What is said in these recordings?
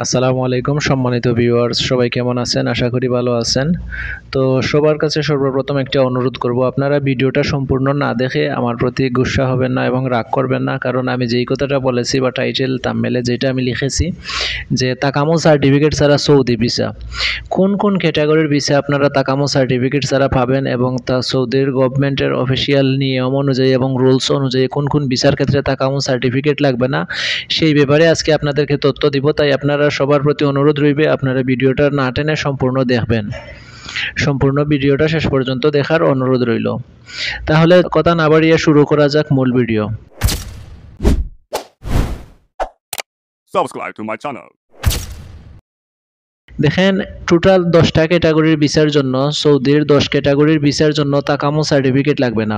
আসসালামু আলাইকুম সম্মানিত ভিউয়ার্স, সবাই কেমন আছেন? আশা করি ভালো আছেন। তো সবার কাছে সর্বপ্রথম একটা অনুরোধ করব, আপনারা ভিডিওটা সম্পূর্ণ না দেখে আমার প্রতি গুসা হবেন না এবং রাগ করবেন না। কারণ আমি যেই কথাটা বলেছি বা টাইটেল থাম্বনেলে যেটা আমি লিখেছি যে তাকামো সার্টিফিকেট ছাড়া সৌদি ভিসা, কোন কোন ক্যাটাগরির ভিসা আপনারা তাকামো সার্টিফিকেট ছাড়া পাবেন এবং তা সৌদির গভর্নমেন্টের অফিসিয়াল নিয়ম অনুযায়ী এবং রুলস অনুযায়ী কোন কোন ভিসার ক্ষেত্রে তাকামো সার্টিফিকেট লাগবে না, সেই ব্যাপারে আজকে আপনাদেরকে তথ্য দিব। তাই আপনারা সবার প্রতি অনুরোধ রইবে আপনারা ভিডিওটা না টেনে সম্পূর্ণ দেখবেন। সম্পূর্ণ ভিডিওটা শেষ পর্যন্ত দেখার অনুরোধ রইল। তাহলে কথা না বাড়িয়ে শুরু করা যাক মূল video. Subscribe to my channel. দেখেন, টোটাল 10টা ক্যাটাগরির ভিসার জন্য সৌদির 10 ক্যাটাগরির ভিসার জন্য তাকামো সার্টিফিকেট লাগবে না।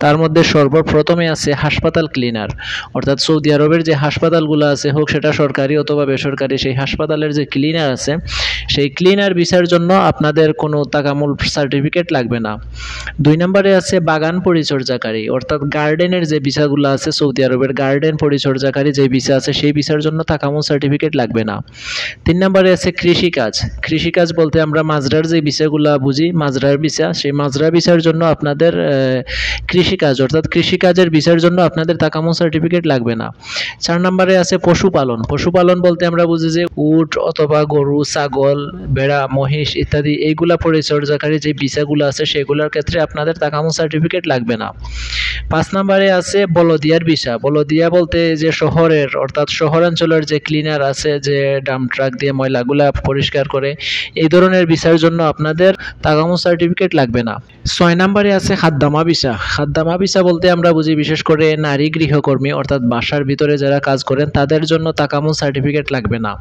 তার মধ্যে সর্বপ্রথমে আছে হাসপাতাল ক্লিনার, অর্থাৎ সৌদি আরবের যে হাসপাতালগুলো আছে, হোক সেটা সরকারি অথবা বেসরকারি, সেই হাসপাতালের যে ক্লিনার আছে সেই ক্লিনার ভিসার জন্য আপনাদের কোনো তাকামো সার্টিফিকেট লাগবে না। 2 নম্বরে আছে বাগান পরিচর্যাকারী, অর্থাৎ গার্ডেনের যে ভিসাগুলো আছে, সৌদি আরবের গার্ডেন পরিচর্যাকারী যে ভিসা আছে সেই ভিসার জন্য তাকামো সার্টিফিকেট লাগবে না। 3 নম্বরে আছে কৃষিকাজ বলতে আমরা মাজরার যে ভিসাগুলো বুঝি, মাজরার ভিসা, সেই মাজরা ভিসার জন্য আপনাদের কৃষিকাজ অর্থাৎ কৃষিকাজের ভিসার জন্য আপনাদের তাকামো সার্টিফিকেট লাগবে না। 4 নম্বরে আছে পশুপালন বলতে আমরা বুঝি যে উট অথবা গরু, ছাগল, ভেড়া, মহিষ ইত্যাদি এইগুলা পরিচর্যাকারী যে ভিসাগুলো আছে সেগুলোর ক্ষেত্রে আপনাদের তাকামো সার্টিফিকেট লাগবে না। 5 নম্বরে আছে বলদিয়ার ভিসা। বলদিয়া বলতে যে শহরের অর্থাৎ শহরাঞ্চলের যে ক্লিনার আছে, যে ডাম্প ট্রাক দিয়ে ময়লাগুলা পরিষ্কার করে, এই ধরনের ভিসার জন্য আপনাদের তাকামো সার্টিফিকেট লাগবে না। 6 নম্বরে আছে খাদ্দামা ভিসা বলতে আমরা বুঝি বিশেষ করে নারী গৃহকর্মী অর্থাৎ বাসার ভিতরে যারা কাজ করেন তাদের জন্য তাকামো সার্টিফিকেট লাগবে না।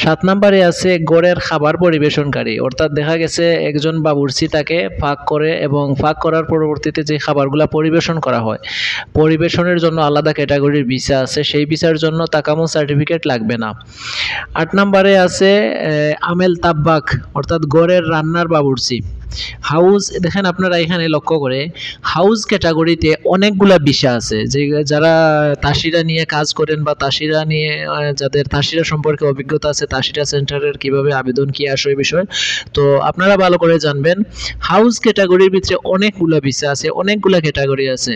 7 নম্বরে আছে গড়ের খাবার পরিবেশনকারী, অর্থাৎ দেখা গেছে একজন বাবুর্চি তাকে পাক করে এবং পাক করার পরবর্তীতে যে খাবারগুলা পরিবেশন করা হয়, পরিবেশনের জন্য আলাদা ক্যাটাগরির ভিসা আছে, সেই ভিসার জন্য তাকামো সার্টিফিকেট লাগবে না। 8 নম্বরে আছে আমেল তাব্বাক, অর্থাৎ গড়ের রান্নার বাবুর্চি। হাউস, দেখেন আপনারা এখানে লক্ষ্য করে হাউস ক্যাটাগরিতে অনেকগুলা ভিসা আছে, যে যারা তাসিরা নিয়ে কাজ করেন বা তাসিরা নিয়ে যাদের তাসিরা সম্পর্কে অভিজ্ঞতা আছে, তাসিরা সেন্টারের কিভাবে আবেদন কি আসে এই বিষয়, তো আপনারা ভালো করে জানবেন। হাউস ক্যাটাগরির ভিতরে অনেকগুলা ভিসা আছে, অনেকগুলা ক্যাটাগরি আছে,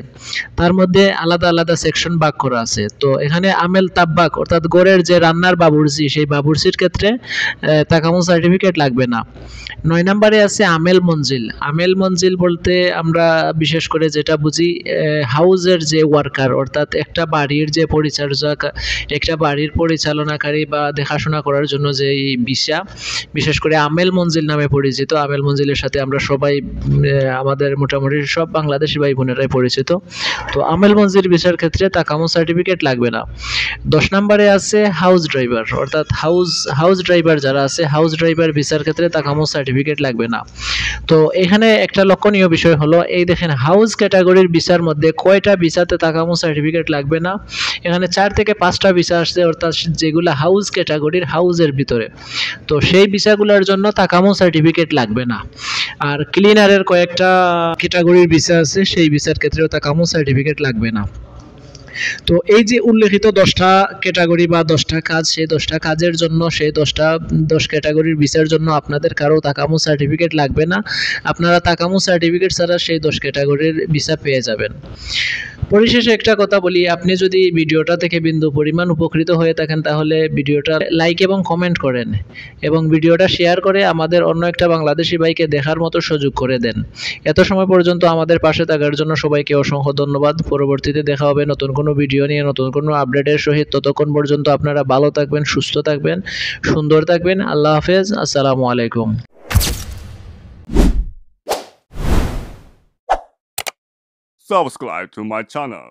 তার মধ্যে আলাদা আলাদা সেকশন ভাগ করা আছে। তো এখানে আমেল তাব্বাক অর্থাৎ গড়ের যে রান্নার বাবুর্চি, সেই বাবুর্চির ক্ষেত্রে তাকামো সার্টিফিকেট লাগবে না। 9 নম্বরে আছে আমেল মঞ্জিল বলতে আমরা বিশেষ করে যেটা বুঝি হাউজের যে ওয়ার্কার, অর্থাৎ একটা বাড়ির যে পরিচর্যক, একটা বাড়ির পরিচালনাকারী বা দেখাশোনা করার জন্য যে ভিসা, বিশেষ করে আমেল মঞ্জিল নামে পরিচিত। আমেল মঞ্জিলের সাথে আমরা সবাই আমাদের মোটামুটি সব বাংলাদেশি ভাই বোনেরাই পরিচিত। তো আমেল মঞ্জিল ভিসার ক্ষেত্রে তাকামো সার্টিফিকেট লাগবে না। 10 নম্বরে আছে হাউস ড্রাইভার, অর্থাৎ হাউস ড্রাইভার যারা আছে, হাউস ড্রাইভার ভিসার ক্ষেত্রে তাকামো সার্টিফিকেট লাগবে না। তো এখানে একটা লক্ষণীয় বিষয় হলো, এই দেখেন হাউস ক্যাটাগরির ভিসার মধ্যে কয়টা ভিসাতে তাকামো সার্টিফিকেট লাগবে না, এখানে 4 থেকে 5টা ভিসা আসছে, অর্থাৎ যেগুলো হাউস ক্যাটাগরির হাউসের ভিতরে, তো সেই ভিসাগুলোর জন্য তাকামো সার্টিফিকেট লাগবে না। আর ক্লিনারের কয়েকটা ক্যাটাগরির ভিসা আছে, সেই ভিসার ক্ষেত্রেও তাকামো সার্টিফিকেট লাগবে না। তো এই যে উল্লেখিত 10টা ক্যাটাগরি বা 10টা কাজ, সেই 10টা কাজের জন্য, সেই 10 ক্যাটাগরির ভিসার জন্য আপনাদের কারো তাকামো সার্টিফিকেট লাগবে না। আপনারা তাকামো সার্টিফিকেট ছাড়া সেই 10 ক্যাটাগরির ভিসা পেয়ে যাবেন। পরিশেষে একটা কথা বলি, আপনি যদি ভিডিওটা থেকে বিন্দু পরিমাণ উপকৃত হয়ে থাকেন তাহলে ভিডিওটা লাইক এবং কমেন্ট করেন এবং ভিডিওটা শেয়ার করে আমাদের অন্য একটা বাংলাদেশি ভাইকে দেখার মতো সুযোগ করে দেন। এত সময় পর্যন্ত আমাদের পাশে থাকার জন্য সবাইকে অসংখ্য ধন্যবাদ। পরবর্তীতে দেখা হবে নতুন কোনো ভিডিও নিয়ে, নতুন কোনো আপডেটের সহিত। ততক্ষণ পর্যন্ত আপনারা ভালো থাকবেন, সুস্থ থাকবেন, সুন্দর থাকবেন। আল্লাহ হাফেজ, আসসালামু আলাইকুম। Subscribe to my channel.